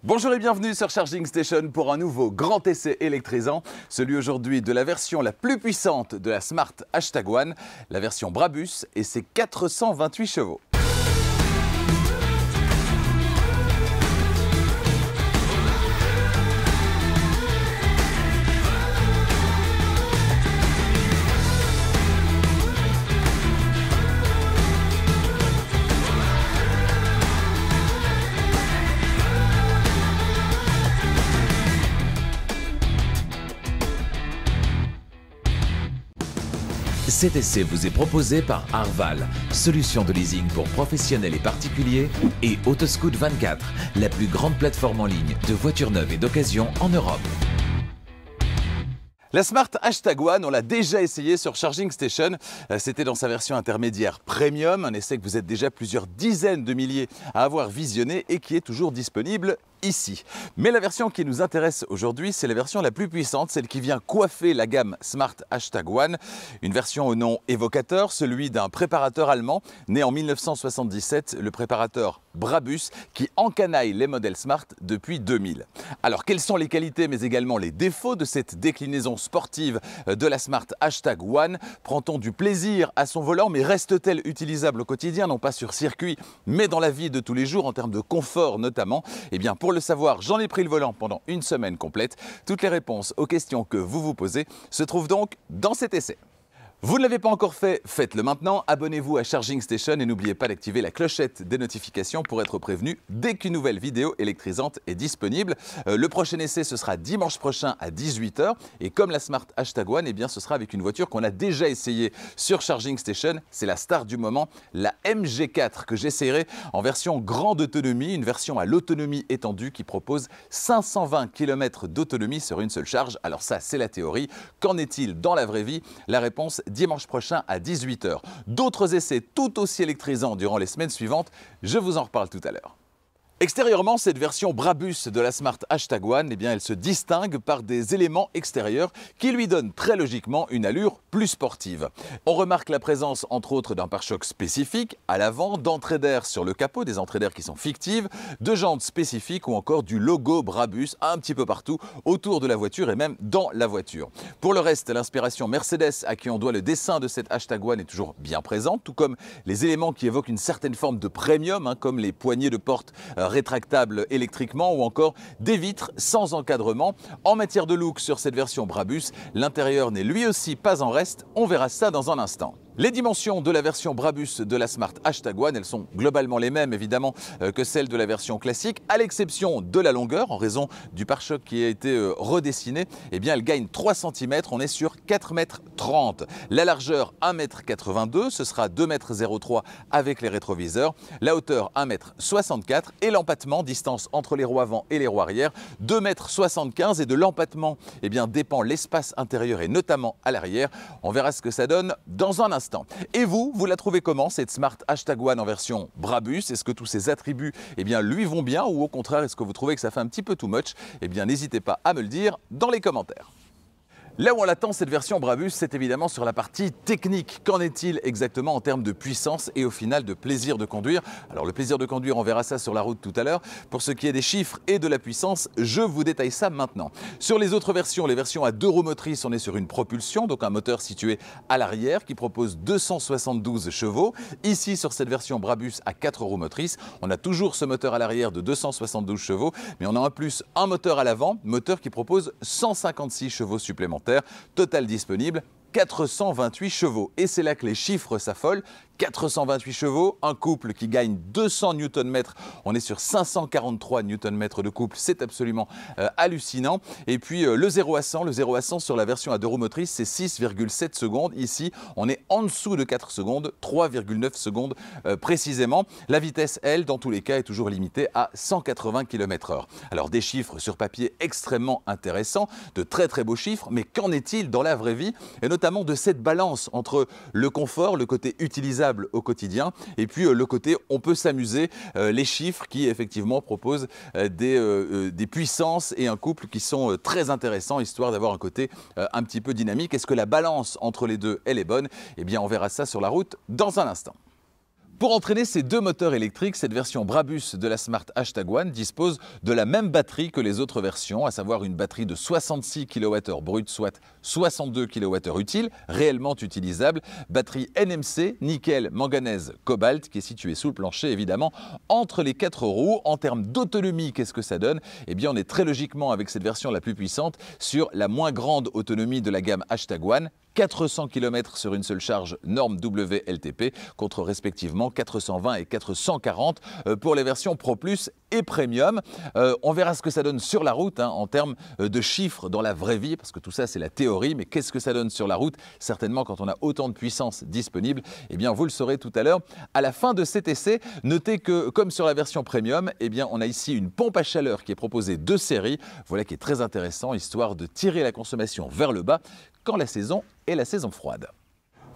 Bonjour et bienvenue sur Charging Station pour un nouveau grand essai électrisant, celui aujourd'hui de la version la plus puissante de la Smart #1, la version Brabus et ses 428 chevaux. Cet essai vous est proposé par Arval, solution de leasing pour professionnels et particuliers, et Autoscout 24, la plus grande plateforme en ligne de voitures neuves et d'occasion en Europe. La Smart #1, on l'a déjà essayé sur Charging Station. C'était dans sa version intermédiaire Premium, un essai que vous êtes déjà plusieurs dizaines de milliers à avoir visionné et qui est toujours disponible ici. Mais la version qui nous intéresse aujourd'hui, c'est la version la plus puissante, celle qui vient coiffer la gamme Smart #1, une version au nom évocateur, celui d'un préparateur allemand né en 1977, le préparateur Brabus, qui encanaille les modèles Smart depuis 2000. Alors, quelles sont les qualités mais également les défauts de cette déclinaison sportive de la Smart #1? Prend-on du plaisir à son volant, mais reste-t-elle utilisable au quotidien, non pas sur circuit, mais dans la vie de tous les jours, en termes de confort notamment? Eh bien, pour le savoir, j'en ai pris le volant pendant une semaine complète. Toutes les réponses aux questions que vous vous posez se trouvent donc dans cet essai. Vous ne l'avez pas encore fait, faites-le maintenant. Abonnez-vous à Charging Station et n'oubliez pas d'activer la clochette des notifications pour être prévenu dès qu'une nouvelle vidéo électrisante est disponible. Le prochain essai, ce sera dimanche prochain à 18 h. Et comme la Smart #1, eh bien, ce sera avec une voiture qu'on a déjà essayée sur Charging Station. C'est la star du moment, la MG4, que j'essaierai en version grande autonomie, une version à l'autonomie étendue qui propose 520 km d'autonomie sur une seule charge. Alors ça, c'est la théorie. Qu'en est-il dans la vraie vie? La réponse dimanche prochain à 18 h. D'autres essais tout aussi électrisants durant les semaines suivantes, je vous en reparle tout à l'heure. Extérieurement, cette version Brabus de la Smart #1, eh bien, elle se distingue par des éléments extérieurs qui lui donnent très logiquement une allure plus sportive. On remarque la présence, entre autres, d'un pare-choc spécifique à l'avant, d'entrées d'air sur le capot, des entrées d'air qui sont fictives, de jantes spécifiques ou encore du logo Brabus un petit peu partout autour de la voiture et même dans la voiture. Pour le reste, l'inspiration Mercedes, à qui on doit le dessin de cette #1, est toujours bien présente, tout comme les éléments qui évoquent une certaine forme de premium, comme les poignées de porte rétractables électriquement ou encore des vitres sans encadrement. En matière de look sur cette version Brabus, l'intérieur n'est lui aussi pas en reste, on verra ça dans un instant. Les dimensions de la version Brabus de la Smart #1, elles sont globalement les mêmes évidemment que celles de la version classique, à l'exception de la longueur, en raison du pare-choc qui a été redessiné, eh bien elle gagne 3 cm, on est sur 4,30 m. La largeur 1,82 m, ce sera 2,03 m avec les rétroviseurs, la hauteur 1,64 m et l'empattement, distance entre les roues avant et les roues arrière, 2,75 m, et de l'empattement eh bien dépend l'espace intérieur et notamment à l'arrière. On verra ce que ça donne dans un instant. Et vous la trouvez comment, cette Smart #1 en version Brabus? Est-ce que tous ces attributs eh bien, lui vont bien, ou au contraire, est-ce que vous trouvez que ça fait un petit peu too much? Eh bien, n'hésitez pas à me le dire dans les commentaires. Là où on l'attend, cette version Brabus, c'est évidemment sur la partie technique. Qu'en est-il exactement en termes de puissance et au final de plaisir de conduire? Alors le plaisir de conduire, on verra ça sur la route tout à l'heure. Pour ce qui est des chiffres et de la puissance, je vous détaille ça maintenant. Sur les autres versions, les versions à 2 roues motrices, on est sur une propulsion, donc un moteur situé à l'arrière qui propose 272 chevaux. Ici, sur cette version Brabus à 4 roues motrices, on a toujours ce moteur à l'arrière de 272 chevaux, mais on a en plus un moteur à l'avant, moteur qui propose 156 chevaux supplémentaires. Total disponible 428 chevaux. Et c'est là que les chiffres s'affolent. 428 chevaux, un couple qui gagne 200 Nm, on est sur 543 Nm de couple, c'est absolument hallucinant. Et puis le 0 à 100 sur la version à 2 roues motrices, c'est 6,7 secondes. Ici, on est en dessous de 4 secondes, 3,9 secondes précisément. La vitesse, elle, dans tous les cas, est toujours limitée à 180 km/h. Alors des chiffres sur papier extrêmement intéressants, de très très beaux chiffres, mais qu'en est-il dans la vraie vie? Et notamment de cette balance entre le confort, le côté utilisable au quotidien, et puis le côté on peut s'amuser, les chiffres qui effectivement proposent des puissances et un couple qui sont très intéressants, histoire d'avoir un côté un petit peu dynamique. Est-ce que la balance entre les deux, elle est bonne? Eh bien on verra ça sur la route dans un instant. Pour entraîner ces deux moteurs électriques, cette version Brabus de la Smart #1 dispose de la même batterie que les autres versions, à savoir une batterie de 66 kWh brut, soit 62 kWh utiles, réellement utilisable. Batterie NMC, nickel, manganèse, cobalt, qui est située sous le plancher, évidemment, entre les 4 roues. En termes d'autonomie, qu'est-ce que ça donne? Eh bien, on est très logiquement, avec cette version la plus puissante, sur la moins grande autonomie de la gamme #1. 400 km sur une seule charge norme WLTP contre respectivement 420 et 440 pour les versions Pro Plus et Premium. On verra ce que ça donne sur la route en termes de chiffres dans la vraie vie, parce que tout ça c'est la théorie, mais qu'est-ce que ça donne sur la route? Certainement quand on a autant de puissance disponible, eh bien vous le saurez tout à l'heure. À la fin de cet essai, notez que comme sur la version Premium, eh bien on a ici une pompe à chaleur qui est proposée de série, voilà qui est très intéressant, histoire de tirer la consommation vers le bas quand la saison est la saison froide.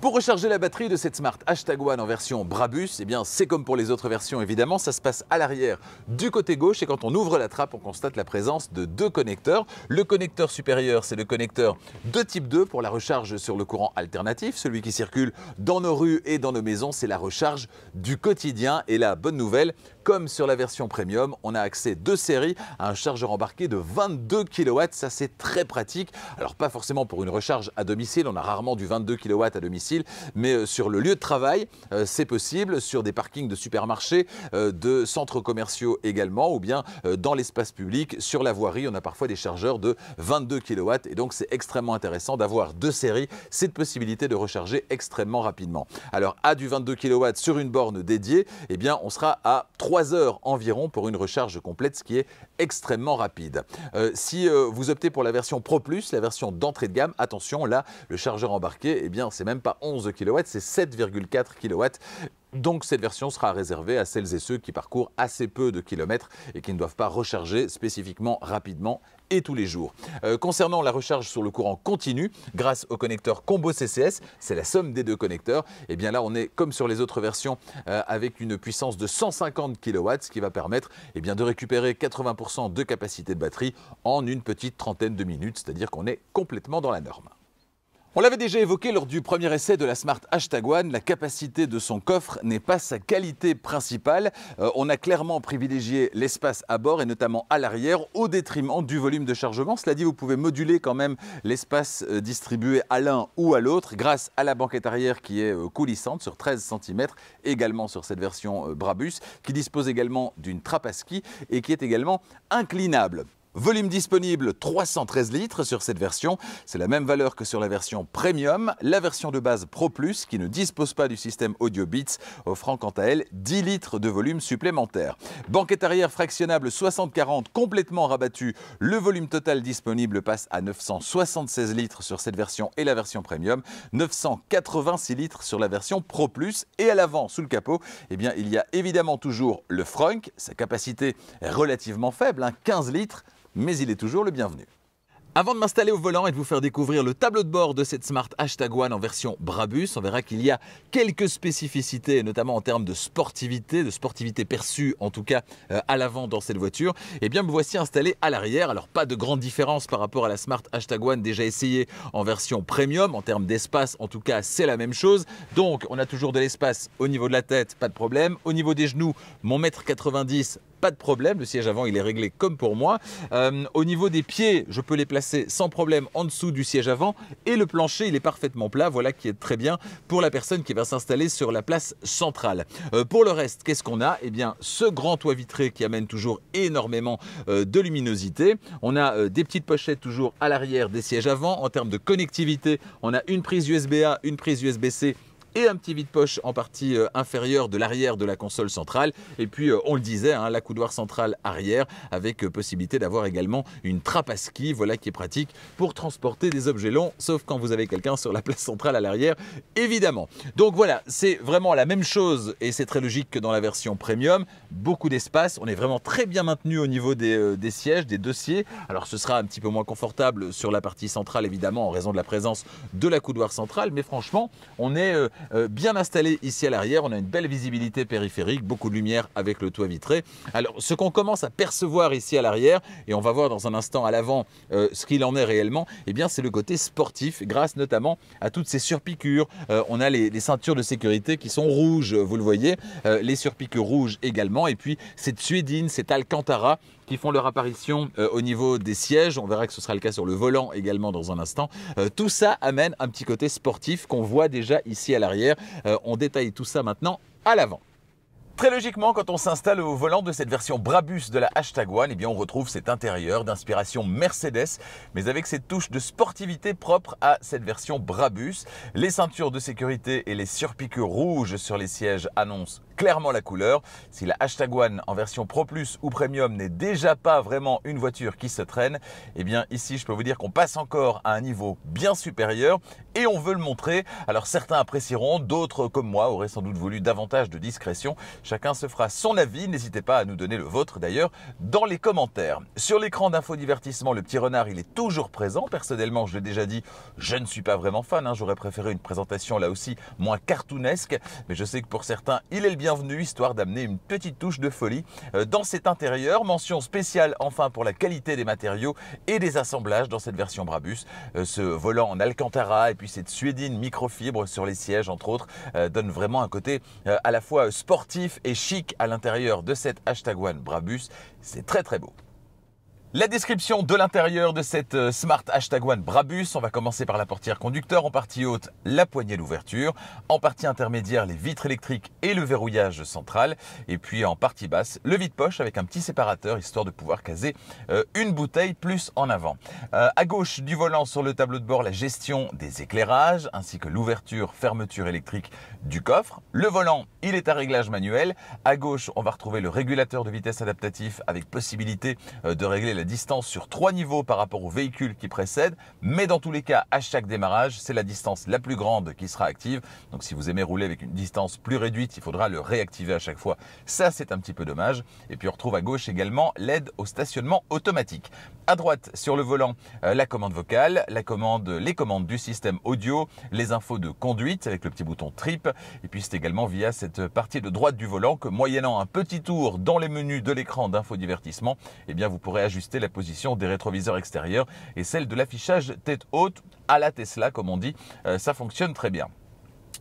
Pour recharger la batterie de cette Smart #1 en version Brabus, eh bien c'est comme pour les autres versions évidemment, ça se passe à l'arrière du côté gauche et quand on ouvre la trappe, on constate la présence de deux connecteurs. Le connecteur supérieur, c'est le connecteur de type 2 pour la recharge sur le courant alternatif, celui qui circule dans nos rues et dans nos maisons, c'est la recharge du quotidien. Et la bonne nouvelle, comme sur la version Premium, on a accès de série à un chargeur embarqué de 22 kW, ça c'est très pratique. Alors pas forcément pour une recharge à domicile, on a rarement du 22 kW à domicile, mais sur le lieu de travail, c'est possible, sur des parkings de supermarchés, de centres commerciaux également, ou bien dans l'espace public, sur la voirie, on a parfois des chargeurs de 22 kW, et donc c'est extrêmement intéressant d'avoir de série cette possibilité de recharger extrêmement rapidement. Alors à du 22 kW sur une borne dédiée, eh bien on sera à 3 heures environ pour une recharge complète, ce qui est extrêmement rapide. Si vous optez pour la version Pro Plus, la version d'entrée de gamme, attention, là, le chargeur embarqué, eh bien c'est même pas 11 kW, c'est 7,4 kW. Donc cette version sera réservée à celles et ceux qui parcourent assez peu de kilomètres et qui ne doivent pas recharger spécifiquement rapidement et tous les jours. Concernant la recharge sur le courant continu, grâce au connecteur Combo CCS, c'est la somme des deux connecteurs, et bien là on est comme sur les autres versions avec une puissance de 150 kW, ce qui va permettre eh bien, de récupérer 80% de capacité de batterie en une petite trentaine de minutes, c'est-à-dire qu'on est complètement dans la norme. On l'avait déjà évoqué lors du premier essai de la Smart #1, la capacité de son coffre n'est pas sa qualité principale. On a clairement privilégié l'espace à bord et notamment à l'arrière au détriment du volume de chargement. Cela dit, vous pouvez moduler quand même l'espace distribué à l'un ou à l'autre grâce à la banquette arrière qui est coulissante sur 13 cm, également sur cette version Brabus, qui dispose également d'une trappe à ski et qui est également inclinable. Volume disponible 313 litres sur cette version, c'est la même valeur que sur la version Premium. La version de base Pro Plus, qui ne dispose pas du système Audio Beats, offrant quant à elle 10 litres de volume supplémentaire. Banquette arrière fractionnable 60-40 complètement rabattue, le volume total disponible passe à 976 litres sur cette version et la version Premium, 986 litres sur la version Pro Plus. Et à l'avant, sous le capot, eh bien, il y a évidemment toujours le Frunk, sa capacité est relativement faible, 15 litres, mais il est toujours le bienvenu. Avant de m'installer au volant et de vous faire découvrir le tableau de bord de cette Smart #1 en version Brabus, on verra qu'il y a quelques spécificités, notamment en termes de sportivité perçue en tout cas à l'avant dans cette voiture. Et bien me voici installé à l'arrière. Alors pas de grande différence par rapport à la Smart #1 déjà essayée en version Premium. En termes d'espace, en tout cas, c'est la même chose. Donc on a toujours de l'espace au niveau de la tête, pas de problème. Au niveau des genoux, mon 1,90 m, pas de problème, le siège avant il est réglé comme pour moi. Au niveau des pieds, je peux les placer sans problème en dessous du siège avant et le plancher il est parfaitement plat, voilà qui est très bien pour la personne qui va s'installer sur la place centrale. Pour le reste, qu'est-ce qu'on a? Eh bien ce grand toit vitré qui amène toujours énormément de luminosité. On a des petites pochettes toujours à l'arrière des sièges avant. En termes de connectivité, on a une prise USB-A, une prise USB-C et un petit vide-poche en partie inférieure de l'arrière de la console centrale. Et puis, on le disait, la coudoir centrale arrière avec possibilité d'avoir également une trappe à ski, voilà qui est pratique pour transporter des objets longs, sauf quand vous avez quelqu'un sur la place centrale à l'arrière, évidemment. Donc voilà, c'est vraiment la même chose et c'est très logique que dans la version Premium. Beaucoup d'espace, on est vraiment très bien maintenu au niveau des sièges, des dossiers. Alors ce sera un petit peu moins confortable sur la partie centrale, évidemment, en raison de la présence de la coudoir centrale, mais franchement, on est bien installé ici à l'arrière. On a une belle visibilité périphérique, beaucoup de lumière avec le toit vitré. Alors ce qu'on commence à percevoir ici à l'arrière, et on va voir dans un instant à l'avant ce qu'il en est réellement, eh bien c'est le côté sportif, grâce notamment à toutes ces surpiqûres. On a les ceintures de sécurité qui sont rouges, vous le voyez, les surpiqûres rouges également, et puis cette suédine, cette alcantara qui font leur apparition au niveau des sièges. On verra que ce sera le cas sur le volant également dans un instant. Tout ça amène un petit côté sportif qu'on voit déjà ici à l'arrière. On détaille tout ça maintenant à l'avant. Très logiquement, quand on s'installe au volant de cette version Brabus de la #1, eh bien on retrouve cet intérieur d'inspiration Mercedes, mais avec cette touche de sportivité propre à cette version Brabus. Les ceintures de sécurité et les surpiqûres rouges sur les sièges annoncent clairement la couleur. Si la #1 en version Pro Plus ou Premium n'est déjà pas vraiment une voiture qui se traîne, eh bien ici je peux vous dire qu'on passe encore à un niveau bien supérieur et on veut le montrer. Alors certains apprécieront, d'autres comme moi auraient sans doute voulu davantage de discrétion. Chacun se fera son avis, n'hésitez pas à nous donner le vôtre d'ailleurs dans les commentaires. Sur l'écran d'infodivertissement, le petit renard il est toujours présent. Personnellement, je l'ai déjà dit, je ne suis pas vraiment fan, j'aurais préféré une présentation là aussi moins cartoonesque, mais je sais que pour certains il est le bienvenu, histoire d'amener une petite touche de folie dans cet intérieur. Mention spéciale enfin pour la qualité des matériaux et des assemblages dans cette version Brabus. Ce volant en alcantara et puis cette suédine microfibre sur les sièges entre autres donne vraiment un côté à la fois sportif et chic à l'intérieur de cette #1 Brabus. C'est très très beau. La description de l'intérieur de cette Smart #1 Brabus, on va commencer par la portière conducteur. En partie haute, la poignée d'ouverture. En partie intermédiaire, les vitres électriques et le verrouillage central. Et puis en partie basse, le vide-poche avec un petit séparateur, histoire de pouvoir caser une bouteille plus en avant. À gauche du volant, sur le tableau de bord, la gestion des éclairages, ainsi que l'ouverture-fermeture électrique du coffre. Le volant, il est à réglage manuel. À gauche, on va retrouver le régulateur de vitesse adaptatif avec possibilité de régler la distance sur 3 niveaux par rapport au véhicule qui précède, mais dans tous les cas, à chaque démarrage, c'est la distance la plus grande qui sera active. Donc si vous aimez rouler avec une distance plus réduite, il faudra le réactiver à chaque fois. Ça, c'est un petit peu dommage. Et puis on retrouve à gauche également l'aide au stationnement automatique. À droite, sur le volant, la commande vocale, les commandes du système audio, les infos de conduite avec le petit bouton trip. Et puis c'est également via cette partie de droite du volant que, moyennant un petit tour dans les menus de l'écran d'infodivertissement, eh bien vous pourrez ajuster la position des rétroviseurs extérieurs et celle de l'affichage tête haute à la Tesla, comme on dit. Ça fonctionne très bien.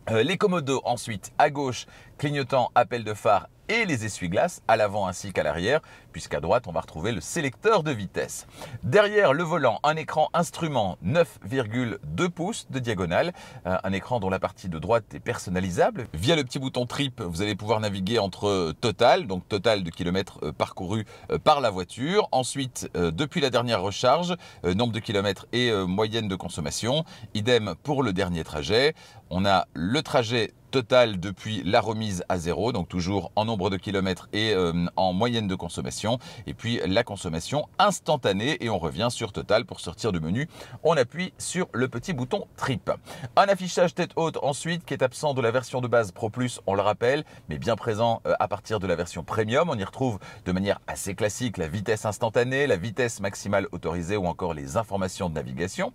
Les commodos ensuite à gauche, clignotant, appel de phare et les essuie-glaces à l'avant ainsi qu'à l'arrière, puisqu'à droite on va retrouver le sélecteur de vitesse. Derrière le volant, un écran instrument 9,2 pouces de diagonale, un écran dont la partie de droite est personnalisable. Via le petit bouton trip, vous allez pouvoir naviguer entre total, donc total de kilomètres parcourus par la voiture. Ensuite, depuis la dernière recharge, nombre de kilomètres et moyenne de consommation. Idem pour le dernier trajet. On a le trajet total depuis la remise à 0, donc toujours en nombre de kilomètres et en moyenne de consommation. Et puis la consommation instantanée et on revient sur total. Pour sortir du menu, on appuie sur le petit bouton trip. Un affichage tête haute ensuite qui est absent de la version de base Pro Plus, on le rappelle, mais bien présent à partir de la version Premium. On y retrouve de manière assez classique la vitesse instantanée, la vitesse maximale autorisée ou encore les informations de navigation.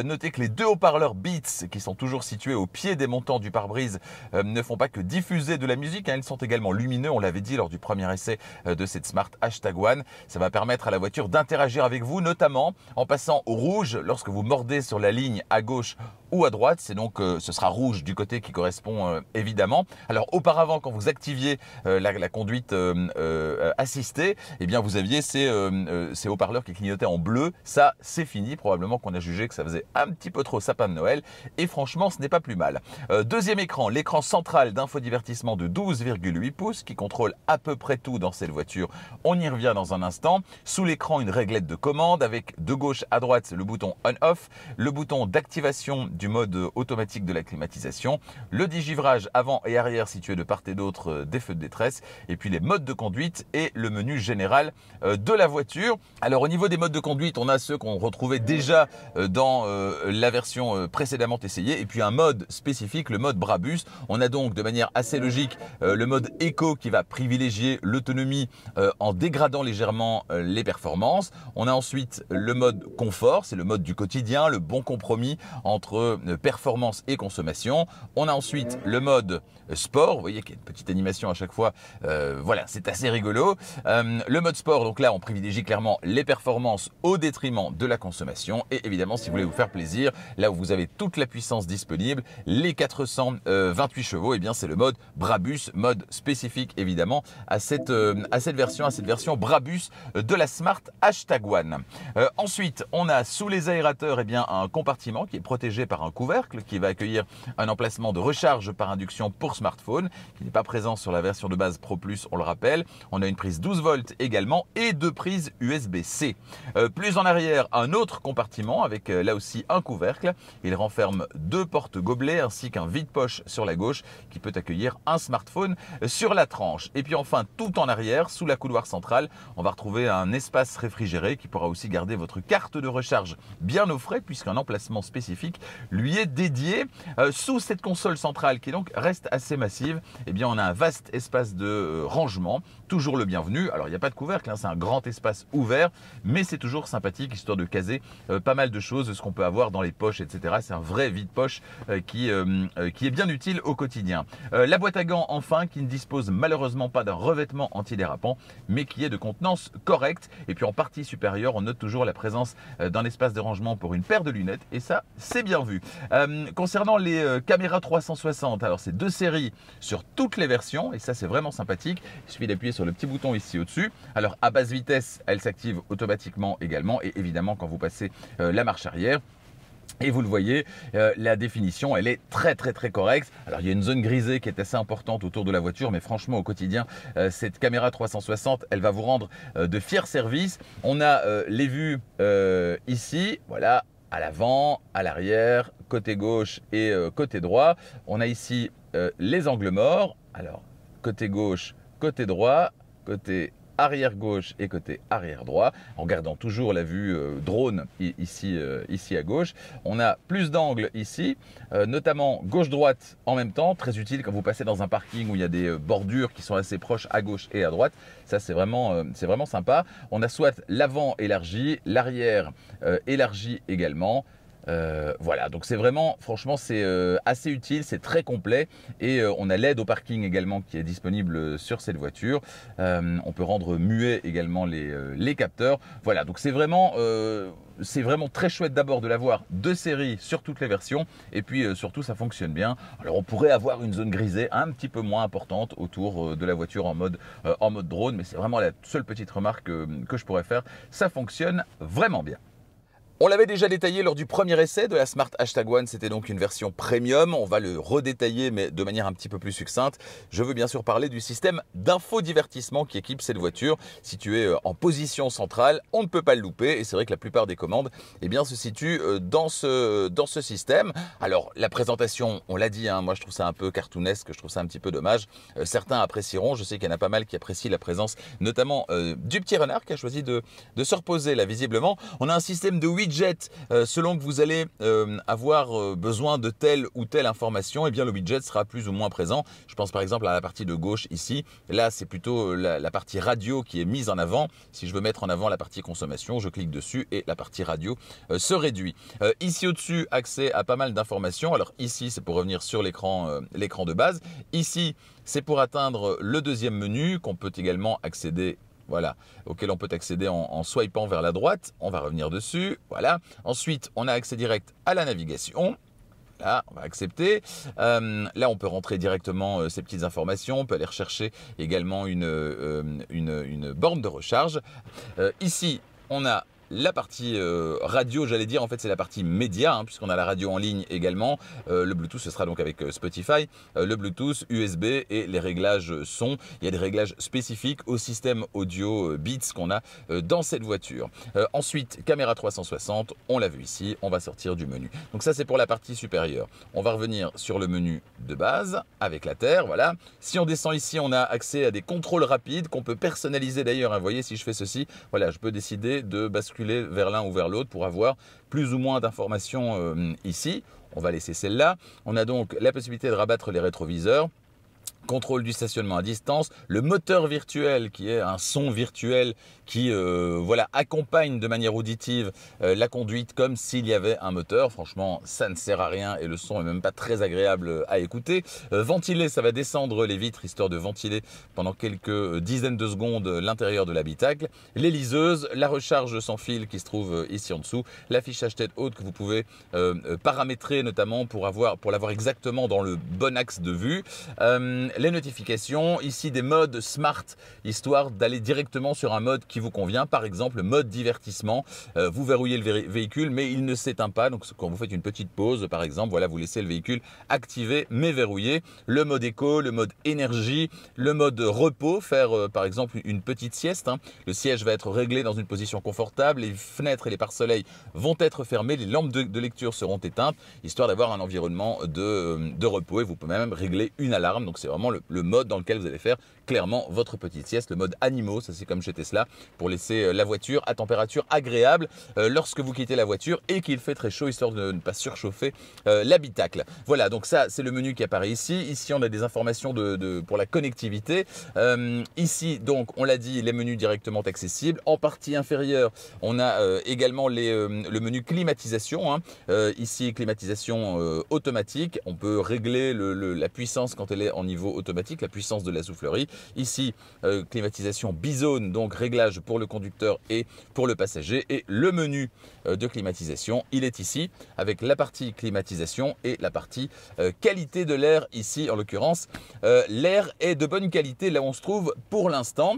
Notez que les deux haut-parleurs Beats qui sont toujours situés au pied des montants du pare-brise ne font pas que diffuser de la musique, ils sont également lumineux, on l'avait dit lors du premier essai de cette Smart #1. Ça va permettre à la voiture d'interagir avec vous, notamment en passant au rouge lorsque vous mordez sur la ligne à gauche ou à droite. C'est donc ce sera rouge du côté qui correspond évidemment. Alors auparavant, quand vous activiez la conduite assistée, eh bien vous aviez ces haut-parleurs qui clignotaient en bleu. Ça, c'est fini. Probablement qu'on a jugé que ça faisait un petit peu trop sapin de Noël. Et franchement, ce n'est pas plus mal. Deuxième écran, l'écran central d'infodivertissement de 12,8 pouces qui contrôle à peu près tout dans cette voiture. On y revient dans un instant. Sous l'écran, une réglette de commande avec de gauche à droite le bouton on-off, le bouton d'activation du mode automatique de la climatisation, le digivrage avant et arrière situé de part et d'autre des feux de détresse, et puis les modes de conduite et le menu général de la voiture. Alors au niveau des modes de conduite, on a ceux qu'on retrouvait déjà dans la version précédemment essayée, et puis un mode spécifique, le mode Brabus. On a donc de manière assez logique le mode Eco qui va privilégier l'autonomie en dégradant légèrement les performances. On a ensuite le mode confort, c'est le mode du quotidien, le bon compromis entre entre performance et consommation. On a ensuite le mode sport, vous voyez qu'il y a une petite animation à chaque fois, voilà, c'est assez rigolo. Le mode sport, donc là on privilégie clairement les performances au détriment de la consommation, et évidemment si vous voulez vous faire plaisir, là où vous avez toute la puissance disponible, les 428 chevaux, et bien c'est le mode Brabus, mode spécifique évidemment à cette version Brabus de la Smart #1. Ensuite on a sous les aérateurs bien un compartiment qui est protégé par un couvercle qui va accueillir un emplacement de recharge par induction pour smartphone qui n'est pas présent sur la version de base Pro Plus, on le rappelle. On a une prise 12 volts également et 2 prises USB-C. Plus en arrière, un autre compartiment avec là aussi un couvercle. Il renferme 2 portes gobelets ainsi qu'un vide-poche sur la gauche qui peut accueillir un smartphone sur la tranche. Et puis enfin, tout en arrière, sous la couloir centrale, on va retrouver un espace réfrigéré qui pourra aussi garder votre carte de recharge bien au frais puisqu'un emplacement spécifique lui est dédié. Sous cette console centrale qui donc reste assez massive, eh bien on a un vaste espace de rangement, toujours le bienvenu. Alors il n'y a pas de couvercle, hein, c'est un grand espace ouvert, mais c'est toujours sympathique histoire de caser pas mal de choses, ce qu'on peut avoir dans les poches, etc. C'est un vrai vide-poche qui est bien utile au quotidien. La boîte à gants enfin qui ne dispose malheureusement pas d'un revêtement antidérapant, mais qui est de contenance correcte. Et puis en partie supérieure, on note toujours la présence d'un espace de rangement pour une paire de lunettes, et ça c'est bien vu. Concernant les caméras 360, alors c'est 2 séries sur toutes les versions et ça c'est vraiment sympathique. Il suffit d'appuyer sur le petit bouton ici au-dessus. Alors à basse vitesse, elle s'active automatiquement également, et évidemment quand vous passez la marche arrière. Et vous le voyez, la définition, elle est très correcte. Alors il y a une zone grisée qui est assez importante autour de la voiture, mais franchement au quotidien, cette caméra 360, elle va vous rendre de fiers services. On a les vues ici, voilà, à l'avant, à l'arrière, côté gauche et côté droit. On a ici les angles morts, alors côté gauche, côté droit, côté arrière gauche et côté arrière droit, en gardant toujours la vue drone ici à gauche. On a plus d'angles ici, notamment gauche-droite en même temps, très utile quand vous passez dans un parking où il y a des bordures qui sont assez proches à gauche et à droite. Ça c'est vraiment sympa. On a soit l'avant élargi, l'arrière élargi également. Voilà, donc c'est vraiment, franchement, c'est assez utile, c'est très complet, et on a l'aide au parking également qui est disponible sur cette voiture. On peut rendre muet également les capteurs. Voilà, donc c'est vraiment très chouette d'abord de l'avoir de série sur toutes les versions, et puis surtout ça fonctionne bien. Alors on pourrait avoir une zone grisée un petit peu moins importante autour de la voiture en mode drone, mais c'est vraiment la seule petite remarque que je pourrais faire. Ça fonctionne vraiment bien. On l'avait déjà détaillé lors du premier essai de la Smart #1, c'était donc une version premium. On va le redétailler mais de manière un petit peu plus succincte. Je veux bien sûr parler du système d'infodivertissement qui équipe cette voiture. Située en position centrale, on ne peut pas le louper, et c'est vrai que la plupart des commandes se situent dans ce système. Alors la présentation, on l'a dit, hein, moi je trouve ça un peu cartoonesque, je trouve ça un petit peu dommage. Certains apprécieront, je sais qu'il y en a pas mal qui apprécient la présence notamment du petit renard qui a choisi de se reposer là visiblement. On a un système de widget selon que vous allez avoir besoin de telle ou telle information, et bien le widget sera plus ou moins présent. Je pense par exemple à la partie de gauche ici. Là c'est plutôt la partie radio qui est mise en avant. Si je veux mettre en avant la partie consommation, je clique dessus et la partie radio se réduit. Ici au-dessus, accès à pas mal d'informations. Alors ici c'est pour revenir sur l'écran de base. Ici c'est pour atteindre le deuxième menu qu'on peut également accéder. Voilà, auquel on peut accéder en swipant vers la droite. On va revenir dessus. Voilà. Ensuite, on a accès direct à la navigation. Là, on va accepter. Là, on peut rentrer directement ces petites informations. On peut aller rechercher également une borne de recharge. Ici, on a la partie radio, j'allais dire, en fait c'est la partie média, hein, puisqu'on a la radio en ligne également. Le Bluetooth, ce sera donc avec Spotify, le Bluetooth, USB et les réglages son. Il y a des réglages spécifiques au système audio Beats qu'on a dans cette voiture. Ensuite, caméra 360, on l'a vu ici, on va sortir du menu. Donc ça c'est pour la partie supérieure. On va revenir sur le menu de base avec la terre, voilà. Si on descend ici, on a accès à des contrôles rapides qu'on peut personnaliser d'ailleurs. Hein, vous voyez, si je fais ceci, voilà, je peux décider de basculer vers l'un ou vers l'autre pour avoir plus ou moins d'informations ici. On va laisser celle-là. On a donc la possibilité de rabattre les rétroviseurs. contrôle du stationnement à distance, le moteur virtuel qui est un son virtuel qui voilà, accompagne de manière auditive la conduite comme s'il y avait un moteur. Franchement, ça ne sert à rien et le son est même pas très agréable à écouter. Ventiler, ça va descendre les vitres histoire de ventiler pendant quelques dizaines de secondes l'intérieur de l'habitacle. Les liseuses, la recharge sans fil qui se trouve ici en dessous, l'affichage tête haute que vous pouvez paramétrer notamment pour l'avoir exactement dans le bon axe de vue. Les notifications, ici des modes smart, histoire d'aller directement sur un mode qui vous convient. Par exemple, mode divertissement, vous verrouillez le véhicule mais il ne s'éteint pas. Donc quand vous faites une petite pause par exemple, voilà, vous laissez le véhicule activé mais verrouillé. Le mode éco, le mode énergie, le mode repos, faire par exemple une petite sieste. Le siège va être réglé dans une position confortable, les fenêtres et les pare-soleil vont être fermées, les lampes de lecture seront éteintes, histoire d'avoir un environnement de repos et vous pouvez même régler une alarme. Donc c'est vraiment le mode dans lequel vous allez faire clairement votre petite sieste, le mode animaux, ça c'est comme chez Tesla, pour laisser la voiture à température agréable lorsque vous quittez la voiture et qu'il fait très chaud, histoire de ne pas surchauffer l'habitacle. Voilà, donc ça c'est le menu qui apparaît ici. Ici on a des informations pour la connectivité. Ici donc on l'a dit, les menus directement accessibles. En partie inférieure on a également le menu climatisation. Ici climatisation automatique, on peut régler la puissance quand elle est en niveau automatique, la puissance de la soufflerie. Ici, climatisation bizone, donc réglage pour le conducteur et pour le passager. Et le menu de climatisation, il est ici avec la partie climatisation et la partie qualité de l'air ici en l'occurrence. L'air est de bonne qualité là où on se trouve pour l'instant.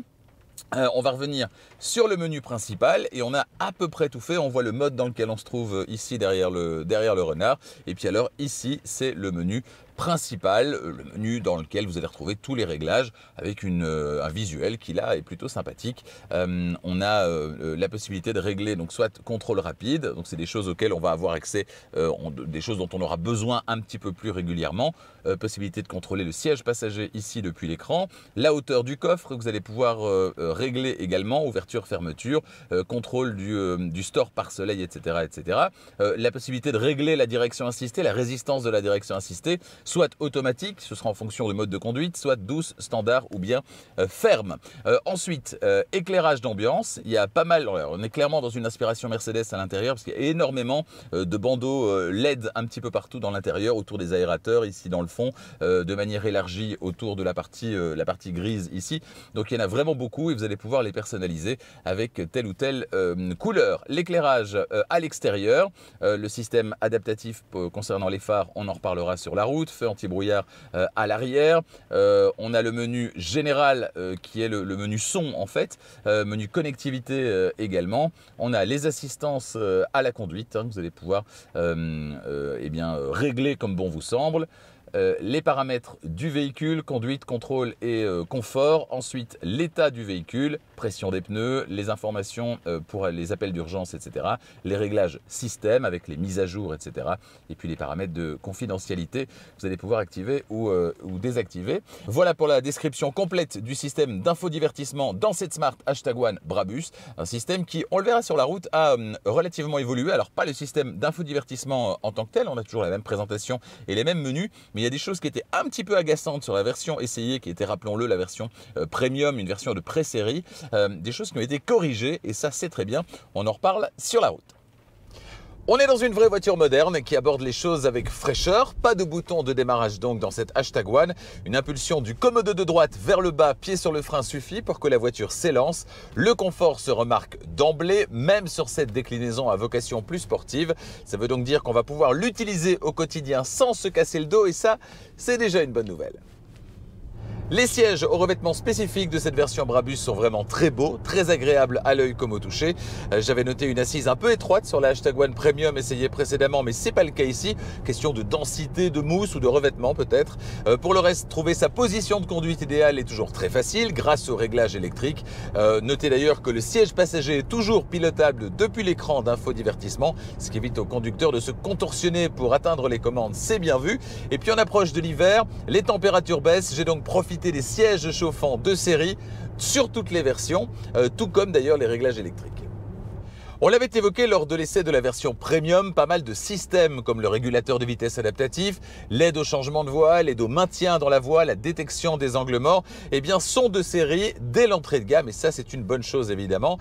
On va revenir sur le menu principal et on a à peu près tout fait. On voit le mode dans lequel on se trouve ici derrière le renard. Et puis alors ici, c'est le menu principal, le menu dans lequel vous allez retrouver tous les réglages avec un visuel qui là est plutôt sympathique. On a la possibilité de régler donc soit contrôle rapide, donc c'est des choses auxquelles on va avoir accès, des choses dont on aura besoin un petit peu plus régulièrement. Possibilité de contrôler le siège passager ici depuis l'écran, la hauteur du coffre que vous allez pouvoir régler également, ouverture, fermeture, contrôle du store pare-soleil, etc., etc. La possibilité de régler la direction assistée, la résistance de la direction assistée, soit automatique, ce sera en fonction du mode de conduite, soit douce, standard ou bien ferme. Ensuite, éclairage d'ambiance, il y a pas mal, on est clairement dans une inspiration Mercedes à l'intérieur parce qu'il y a énormément de bandeaux LED un petit peu partout dans l'intérieur, autour des aérateurs, ici dans le fond, de manière élargie autour de la partie grise ici. Donc il y en a vraiment beaucoup et vous allez pouvoir les personnaliser avec telle ou telle couleur. L'éclairage à l'extérieur, le système adaptatif concernant les phares, on en reparlera sur la route. Feu anti-brouillard à l'arrière. On a le menu général qui est le menu son en fait, menu connectivité également. On a les assistances à la conduite, que vous allez pouvoir régler comme bon vous semble. Les paramètres du véhicule, conduite, contrôle et confort. Ensuite, l'état du véhicule, pression des pneus, les informations pour les appels d'urgence, etc. Les réglages système avec les mises à jour, etc. Et puis les paramètres de confidentialité que vous allez pouvoir activer ou désactiver. Voilà pour la description complète du système d'infodivertissement dans cette Smart #1 Brabus. Un système qui, on le verra sur la route, a relativement évolué. Alors pas le système d'infodivertissement en tant que tel, on a toujours la même présentation et les mêmes menus, mais il y a des choses qui étaient un petit peu agaçantes sur la version essayée, qui était, rappelons-le, la version premium, une version de pré-série. Des choses qui ont été corrigées et ça c'est très bien, on en reparle sur la route. On est dans une vraie voiture moderne qui aborde les choses avec fraîcheur. Pas de bouton de démarrage donc dans cette #1. Une impulsion du commode de droite vers le bas, pied sur le frein suffit pour que la voiture s'élance. Le confort se remarque d'emblée, même sur cette déclinaison à vocation plus sportive. Ça veut donc dire qu'on va pouvoir l'utiliser au quotidien sans se casser le dos et ça, c'est déjà une bonne nouvelle. Les sièges au revêtement spécifique de cette version Brabus sont vraiment très beaux, très agréables à l'œil comme au toucher. J'avais noté une assise un peu étroite sur la #1 Premium essayée précédemment, mais c'est pas le cas ici. Question de densité de mousse ou de revêtement peut-être. Pour le reste, trouver sa position de conduite idéale est toujours très facile grâce au réglage électrique. Notez d'ailleurs que le siège passager est toujours pilotable depuis l'écran d'infodivertissement, ce qui évite au conducteur de se contorsionner pour atteindre les commandes, c'est bien vu. Et puis on approche de l'hiver, les températures baissent, j'ai donc profité des sièges chauffants de série sur toutes les versions, tout comme d'ailleurs les réglages électriques. On l'avait évoqué lors de l'essai de la version Premium, pas mal de systèmes comme le régulateur de vitesse adaptatif, l'aide au changement de voie, l'aide au maintien dans la voie, la détection des angles morts, eh bien sont de série dès l'entrée de gamme et ça c'est une bonne chose évidemment.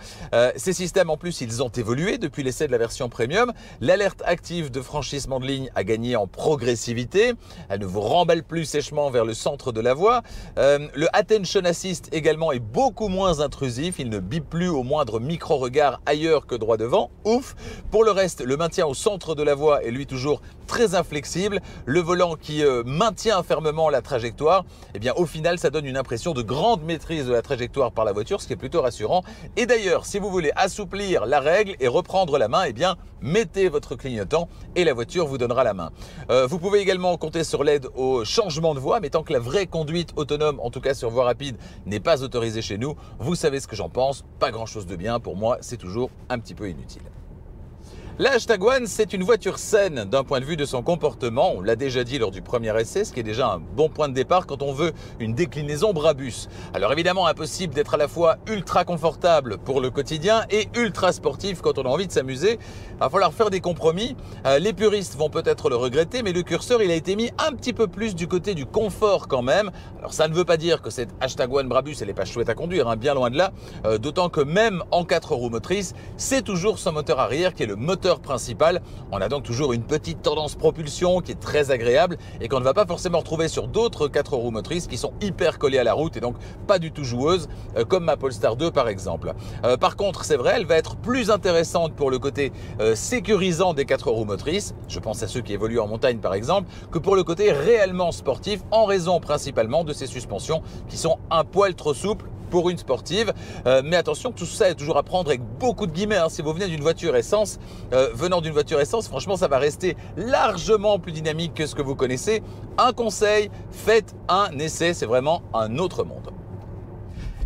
Ces systèmes en plus ils ont évolué depuis l'essai de la version Premium. L'alerte active de franchissement de ligne a gagné en progressivité, elle ne vous remballe plus sèchement vers le centre de la voie. Le Attention Assist également est beaucoup moins intrusif, il ne bip plus au moindre micro-regard ailleurs que droit devant, ouf. Pour le reste, le maintien au centre de la voie est lui toujours très inflexible. Le volant qui maintient fermement la trajectoire, eh bien au final ça donne une impression de grande maîtrise de la trajectoire par la voiture, ce qui est plutôt rassurant. Et d'ailleurs, si vous voulez assouplir la règle et reprendre la main, eh bien mettez votre clignotant et la voiture vous donnera la main. Vous pouvez également compter sur l'aide au changement de voie, mais tant que la vraie conduite autonome, en tout cas sur voie rapide, n'est pas autorisée chez nous, vous savez ce que j'en pense, pas grand chose de bien, pour moi c'est toujours un petit peu inutile. La Hashtag One, c'est une voiture saine d'un point de vue de son comportement. On l'a déjà dit lors du premier essai, ce qui est déjà un bon point de départ quand on veut une déclinaison Brabus. Alors évidemment, impossible d'être à la fois ultra confortable pour le quotidien et ultra sportif quand on a envie de s'amuser. Il va falloir faire des compromis. Les puristes vont peut-être le regretter, mais le curseur, il a été mis un petit peu plus du côté du confort quand même. Alors ça ne veut pas dire que cette Hashtag One Brabus, elle n'est pas chouette à conduire, hein, bien loin de là. D'autant que même en 4 roues motrices, c'est toujours son moteur arrière qui est le moteur principal. On a donc toujours une petite tendance propulsion qui est très agréable et qu'on ne va pas forcément retrouver sur d'autres 4 roues motrices qui sont hyper collées à la route et donc pas du tout joueuses comme ma Polestar 2 par exemple. Par contre, c'est vrai, elle va être plus intéressante pour le côté sécurisant des 4 roues motrices, je pense à ceux qui évoluent en montagne par exemple, que pour le côté réellement sportif en raison principalement de ses suspensions qui sont un poil trop souples pour une sportive. Mais attention, tout ça est toujours à prendre avec beaucoup de guillemets. Hein. Si vous venez d'une voiture essence, venant d'une voiture essence, franchement, ça va rester largement plus dynamique que ce que vous connaissez. Un conseil, faites un essai, c'est vraiment un autre monde.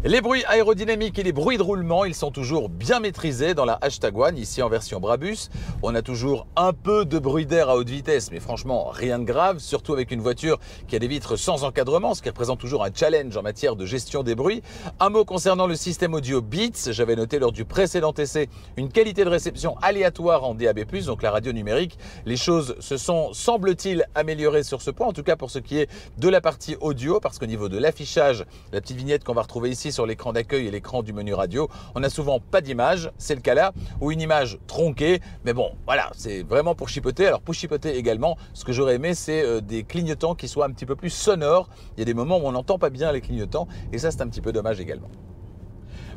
Les bruits aérodynamiques et les bruits de roulement, ils sont toujours bien maîtrisés dans la Hashtag One, ici en version Brabus. On a toujours un peu de bruit d'air à haute vitesse, mais franchement, rien de grave, surtout avec une voiture qui a des vitres sans encadrement, ce qui représente toujours un challenge en matière de gestion des bruits. Un mot concernant le système audio Beats, j'avais noté lors du précédent essai une qualité de réception aléatoire en DAB+, donc la radio numérique. Les choses se sont, semble-t-il, améliorées sur ce point, en tout cas pour ce qui est de la partie audio, parce qu'au niveau de l'affichage, la petite vignette qu'on va retrouver ici sur l'écran d'accueil et l'écran du menu radio, on n'a souvent pas d'image, c'est le cas là, ou une image tronquée, mais bon, voilà, c'est vraiment pour chipoter. Alors pour chipoter également, ce que j'aurais aimé, c'est des clignotants qui soient un petit peu plus sonores. Il y a des moments où on n'entend pas bien les clignotants, et ça c'est un petit peu dommage également.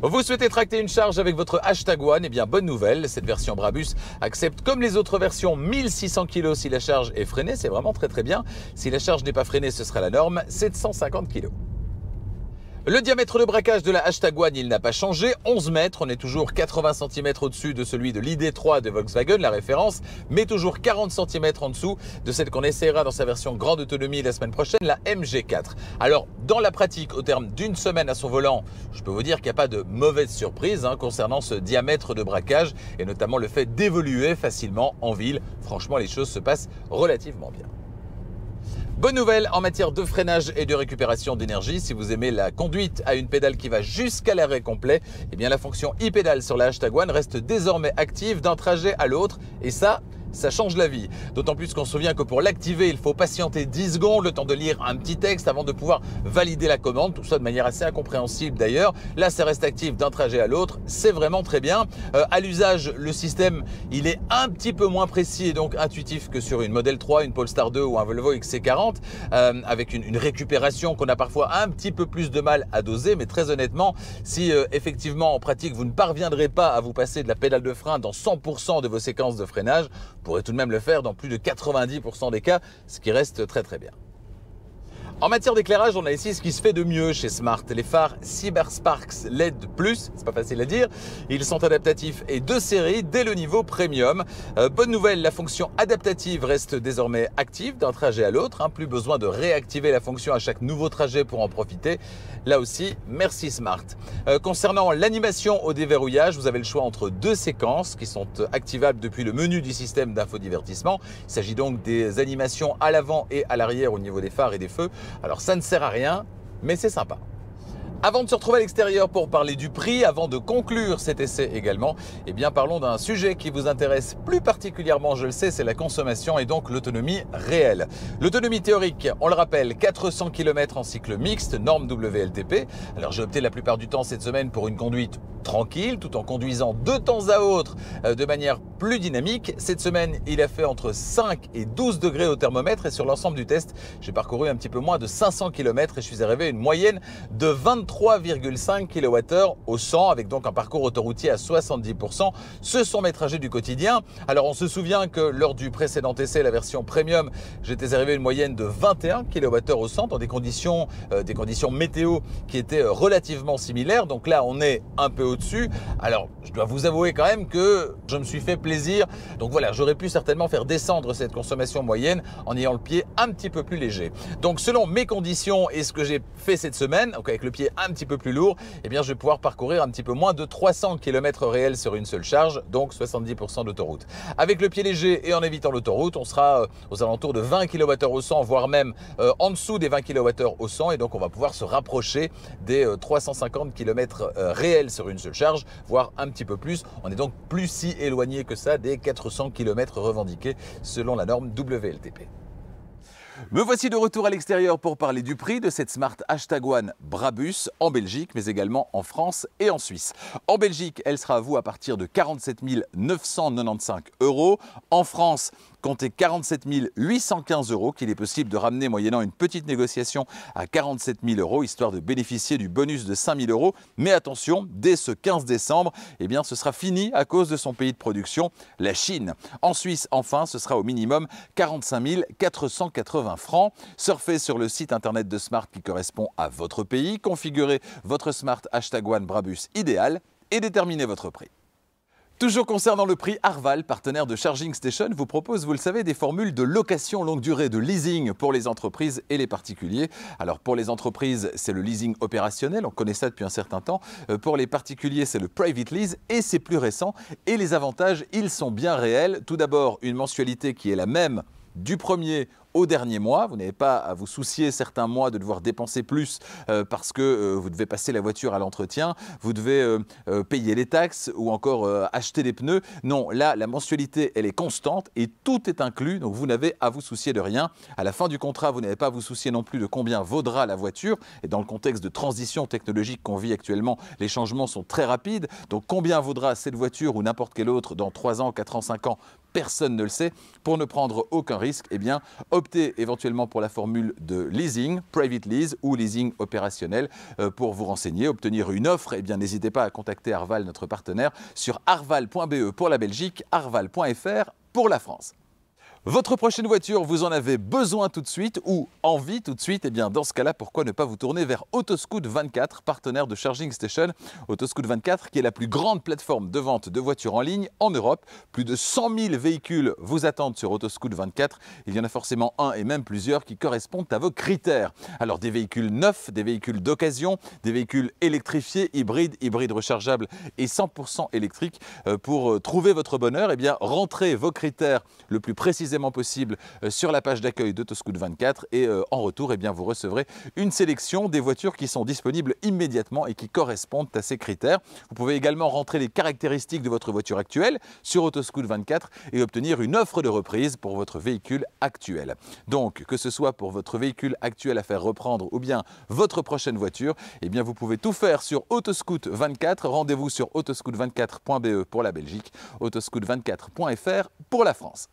Vous souhaitez tracter une charge avec votre Hashtag One, eh bien bonne nouvelle, cette version Brabus accepte comme les autres versions 1600 kg si la charge est freinée, c'est vraiment très très bien. Si la charge n'est pas freinée, ce sera la norme, 750 kg. Le diamètre de braquage de la Hashtag One, il n'a pas changé, 11 mètres, on est toujours 80 cm au-dessus de celui de l'ID3 de Volkswagen, la référence, mais toujours 40 cm en dessous de celle qu'on essaiera dans sa version grande autonomie la semaine prochaine, la MG4. Alors, dans la pratique, au terme d'une semaine à son volant, je peux vous dire qu'il n'y a pas de mauvaise surprise concernant ce diamètre de braquage et notamment le fait d'évoluer facilement en ville. Franchement, les choses se passent relativement bien. Bonne nouvelle en matière de freinage et de récupération d'énergie. Si vous aimez la conduite à une pédale qui va jusqu'à l'arrêt complet, eh bien la fonction e-pédale sur la Hashtag One reste désormais active d'un trajet à l'autre. Et ça change la vie. D'autant plus qu'on se souvient que pour l'activer, il faut patienter 10 secondes, le temps de lire un petit texte avant de pouvoir valider la commande. Tout ça de manière assez incompréhensible d'ailleurs. Là, ça reste actif d'un trajet à l'autre. C'est vraiment très bien. À l'usage, le système, il est un petit peu moins précis et donc intuitif que sur une Model 3, une Polestar 2 ou un Volvo XC40, avec une récupération qu'on a parfois un petit peu plus de mal à doser. Mais très honnêtement, si effectivement en pratique, vous ne parviendrez pas à vous passer de la pédale de frein dans 100% de vos séquences de freinage, vous pourrez tout de même le faire dans plus de 90% des cas, ce qui reste très très bien. En matière d'éclairage, on a ici ce qui se fait de mieux chez Smart. Les phares CyberSparks LED+, c'est pas facile à dire. Ils sont adaptatifs et de série dès le niveau premium. Bonne nouvelle, la fonction adaptative reste désormais active d'un trajet à l'autre. Plus besoin de réactiver la fonction à chaque nouveau trajet pour en profiter. Là aussi, merci Smart. Concernant l'animation au déverrouillage, vous avez le choix entre 2 séquences qui sont activables depuis le menu du système d'infodivertissement. Il s'agit donc des animations à l'avant et à l'arrière au niveau des phares et des feux. Alors ça ne sert à rien, mais c'est sympa. Avant de se retrouver à l'extérieur pour parler du prix, avant de conclure cet essai également, eh bien parlons d'un sujet qui vous intéresse plus particulièrement, je le sais, c'est la consommation et donc l'autonomie réelle. L'autonomie théorique, on le rappelle, 400 km en cycle mixte, norme WLTP. Alors j'ai opté la plupart du temps cette semaine pour une conduite tranquille, tout en conduisant de temps à autre de manière plus dynamique. Cette semaine, il a fait entre 5 et 12 degrés au thermomètre et sur l'ensemble du test, j'ai parcouru un petit peu moins de 500 km et je suis arrivé à une moyenne de 23,5 kWh au 100 avec donc un parcours autoroutier à 70%. Ce sont mes trajets du quotidien. Alors on se souvient que lors du précédent essai, la version premium, j'étais arrivé à une moyenne de 21 kWh au 100 dans des conditions météo qui étaient relativement similaires. Donc là, on est un peu au-dessus. Alors, je dois vous avouer quand même que je me suis fait plaisir. Donc voilà, j'aurais pu certainement faire descendre cette consommation moyenne en ayant le pied un petit peu plus léger. Donc selon mes conditions et ce que j'ai fait cette semaine, donc avec le pied un petit peu plus lourd, eh bien je vais pouvoir parcourir un petit peu moins de 300 km réels sur une seule charge, donc 70% d'autoroute. Avec le pied léger et en évitant l'autoroute, on sera aux alentours de 20 kWh au 100, voire même en dessous des 20 kWh au 100, et donc on va pouvoir se rapprocher des 350 km réels sur une seule charge, voire un petit peu plus. On est donc plus si éloigné que ça des 400 km revendiqués selon la norme WLTP. Me voici de retour à l'extérieur pour parler du prix de cette Smart #1 Brabus en Belgique, mais également en France et en Suisse. En Belgique, elle sera à vous à partir de 47 995 €. En France, comptez 47 815 € qu'il est possible de ramener moyennant une petite négociation à 47 000 €, histoire de bénéficier du bonus de 5 000 €. Mais attention, dès ce 15 décembre, eh bien, ce sera fini à cause de son pays de production, la Chine. En Suisse, enfin, ce sera au minimum 45 480 francs. Surfez sur le site internet de Smart qui correspond à votre pays, configurez votre Smart #1 Brabus idéal et déterminez votre prix. Toujours concernant le prix, Arval, partenaire de Charging Station, vous propose, vous le savez, des formules de location longue durée, de leasing pour les entreprises et les particuliers. Alors pour les entreprises, c'est le leasing opérationnel, on connaît ça depuis un certain temps. Pour les particuliers, c'est le private lease et c'est plus récent. Et les avantages, ils sont bien réels. Tout d'abord, une mensualité qui est la même du premier au dernier mois. Vous n'avez pas à vous soucier certains mois de devoir dépenser plus parce que vous devez passer la voiture à l'entretien, vous devez payer les taxes ou encore acheter des pneus. Non, là, la mensualité, elle est constante et tout est inclus, donc vous n'avez à vous soucier de rien. À la fin du contrat, vous n'avez pas à vous soucier non plus de combien vaudra la voiture. Et dans le contexte de transition technologique qu'on vit actuellement, les changements sont très rapides. Donc combien vaudra cette voiture ou n'importe quelle autre dans 3 ans, 4 ans, 5 ans? Personne ne le sait. Pour ne prendre aucun risque, eh bien, optez éventuellement pour la formule de leasing, private lease ou leasing opérationnel. Pour vous renseigner, obtenir une offre, eh bien, n'hésitez pas à contacter Arval, notre partenaire, sur arval.be pour la Belgique, arval.fr pour la France. Votre prochaine voiture, vous en avez besoin tout de suite ou envie tout de suite? Eh bien, dans ce cas-là, pourquoi ne pas vous tourner vers Autoscoot24, partenaire de Charging Station. Autoscoot24, qui est la plus grande plateforme de vente de voitures en ligne en Europe. Plus de 100 000 véhicules vous attendent sur Autoscoot24. Il y en a forcément un et même plusieurs qui correspondent à vos critères. Alors, des véhicules neufs, des véhicules d'occasion, des véhicules électrifiés, hybrides rechargeables et 100% électriques. Pour trouver votre bonheur, eh bien, rentrez vos critères le plus précisément possible sur la page d'accueil d'Autoscoot24 et en retour, eh bien, vous recevrez une sélection des voitures qui sont disponibles immédiatement et qui correspondent à ces critères. Vous pouvez également rentrer les caractéristiques de votre voiture actuelle sur Autoscoot24 et obtenir une offre de reprise pour votre véhicule actuel. Donc, que ce soit pour votre véhicule actuel à faire reprendre ou bien votre prochaine voiture, eh bien, vous pouvez tout faire sur Autoscoot24. Rendez-vous sur autoscoot24.be pour la Belgique, autoscoot24.fr pour la France.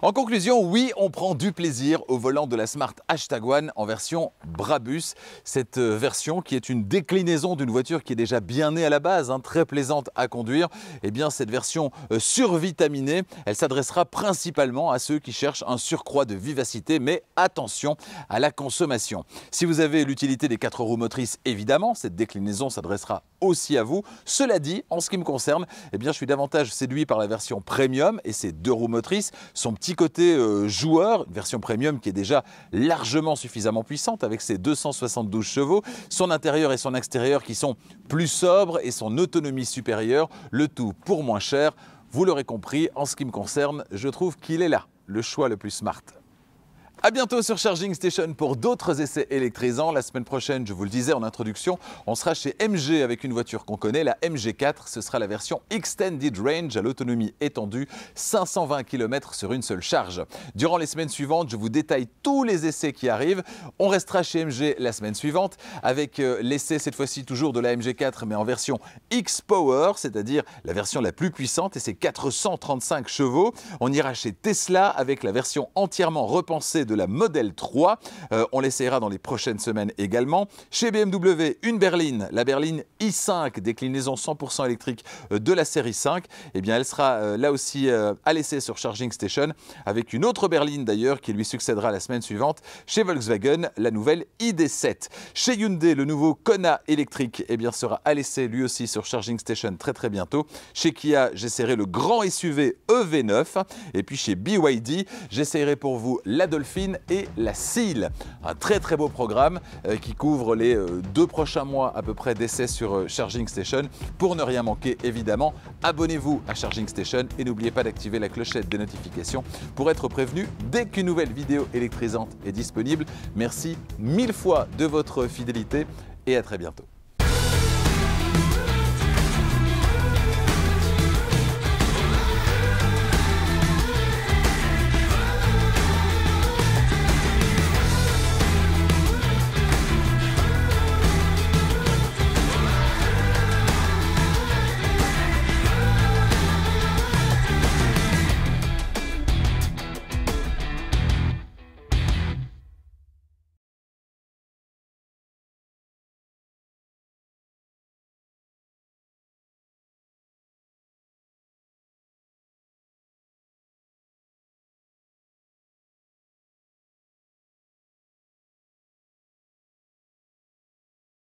En conclusion, oui, on prend du plaisir au volant de la Smart #1 en version Brabus. Cette version qui est une déclinaison d'une voiture qui est déjà bien née à la base, très plaisante à conduire. Eh bien, cette version survitaminée, elle s'adressera principalement à ceux qui cherchent un surcroît de vivacité, mais attention à la consommation. Si vous avez l'utilité des 4 roues motrices, évidemment, cette déclinaison s'adressera aussi à vous. Cela dit, en ce qui me concerne, eh bien, je suis davantage séduit par la version premium et ses 2 roues motrices. Son petit côté joueur, une version premium qui est déjà largement suffisamment puissante avec ses 272 chevaux, son intérieur et son extérieur qui sont plus sobres et son autonomie supérieure, le tout pour moins cher. Vous l'aurez compris, en ce qui me concerne, je trouve qu'il est là, le choix le plus smart. À bientôt sur Charging Station pour d'autres essais électrisants. La semaine prochaine, je vous le disais en introduction, on sera chez MG avec une voiture qu'on connaît, la MG4. Ce sera la version Extended Range à l'autonomie étendue, 520 km sur une seule charge. Durant les semaines suivantes, je vous détaille tous les essais qui arrivent. On restera chez MG la semaine suivante avec l'essai cette fois-ci toujours de la MG4 mais en version X-Power, c'est-à-dire la version la plus puissante et c'est 435 chevaux. On ira chez Tesla avec la version entièrement repensée de la Model 3. On l'essayera dans les prochaines semaines également. Chez BMW, une berline, la berline i5, déclinaison 100% électrique de la série 5. Eh bien, elle sera là aussi à l'essai sur Charging Station avec une autre berline d'ailleurs qui lui succédera la semaine suivante. Chez Volkswagen, la nouvelle ID7. Chez Hyundai, le nouveau Kona électrique eh bien, sera à l'essai lui aussi sur Charging Station très bientôt. Chez Kia, j'essaierai le grand SUV EV9. Et puis chez BYD, j'essaierai pour vous la Dolphin et la Seal. Un très beau programme qui couvre les 2 prochains mois à peu près d'essais sur Charging Station. Pour ne rien manquer évidemment, abonnez-vous à Charging Station et n'oubliez pas d'activer la clochette des notifications pour être prévenu dès qu'une nouvelle vidéo électrisante est disponible. Merci 1000 fois de votre fidélité et à très bientôt.